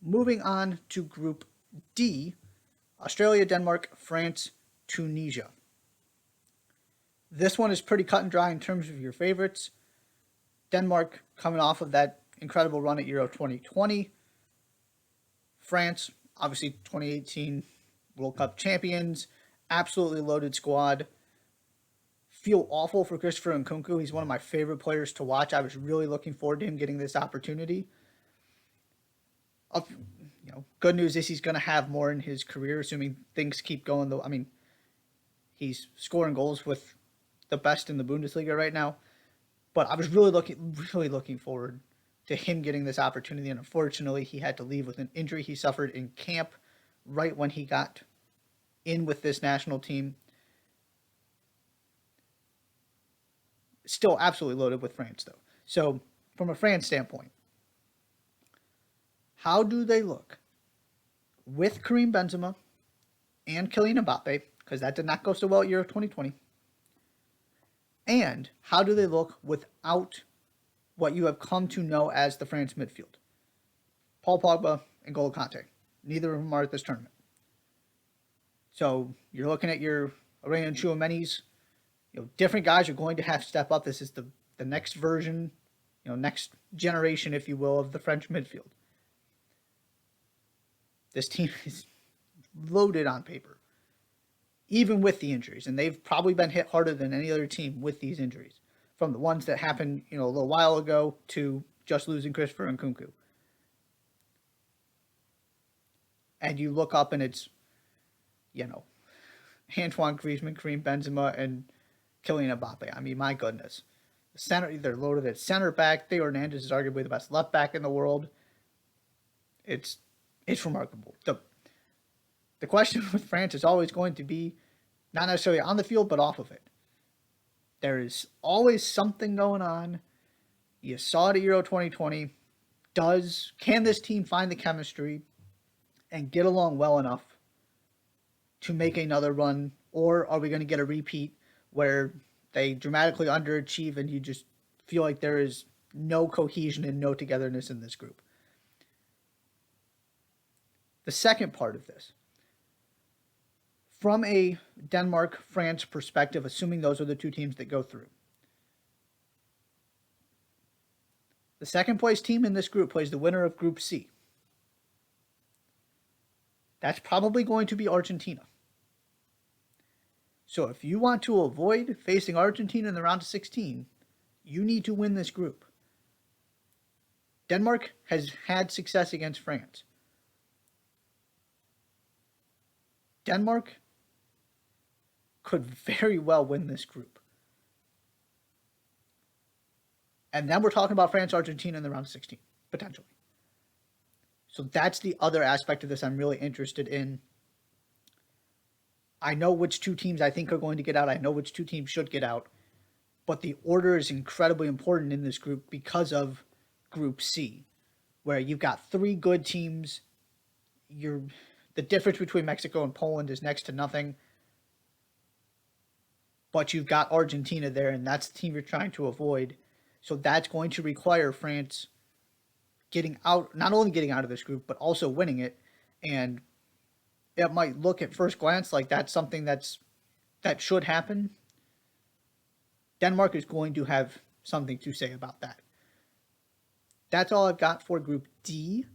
Moving on to Group D, Australia, Denmark, France, Tunisia. This one is pretty cut and dry in terms of your favorites. Denmark coming off of that incredible run at Euro 2020. France, obviously 2018 World Cup champions, absolutely loaded squad. Feel awful for Christopher Nkunku. He's one of my favorite players to watch. I was really looking forward to him getting this opportunity. Good news is he's going to have more in his career, assuming things keep going. Though, I mean, he's scoring goals with the best in the Bundesliga right now. But I was really looking forward to him getting this opportunity, and unfortunately, he had to leave with an injury he suffered in camp right when he got in with this national team. Still absolutely loaded with France, though. So, from a France standpoint, how do they look with Karim Benzema and Kylian Mbappe, because that did not go so well at Euro 2020, and how do they look without what you have come to know as the France midfield? Paul Pogba and N'Golo Kante. Neither of them are at this tournament. So you're looking at your Aurélien Tchouaméni's, different guys are going to have to step up. This is the next version, next generation, if you will, of the French midfield. This team is loaded on paper, even with the injuries, and they've probably been hit harder than any other team with these injuries, from the ones that happened, a little while ago to just losing Christopher Nkunku. And you look up and it's, Antoine Griezmann, Karim Benzema, and Kylian Mbappe. I mean, my goodness. They're loaded at center back. Theo Hernandez is arguably the best left back in the world. It's remarkable. The question with France is always going to be not necessarily on the field, but off of it. There is always something going on. You saw it at Euro 2020. Can this team find the chemistry and get along well enough to make another run? Or are we going to get a repeat where they dramatically underachieve and you just feel like there is no cohesion and no togetherness in this group? The second part of this, from a Denmark-France perspective, assuming those are the two teams that go through, the second place team in this group plays the winner of Group C. That's probably going to be Argentina. So if you want to avoid facing Argentina in the round of 16, you need to win this group. Denmark has had success against France. Denmark could very well win this group. And then we're talking about France, Argentina in the round of 16, potentially. So that's the other aspect of this I'm really interested in. I know which two teams I think are going to get out. I know which two teams should get out. But the order is incredibly important in this group because of Group C, where you've got three good teams. The difference between Mexico and Poland is next to nothing. But you've got Argentina there, and that's the team you're trying to avoid. So that's going to require France not only getting out of this group, but also winning it. And it might look at first glance like that's something that should happen. Denmark is going to have something to say about that. That's all I've got for Group D.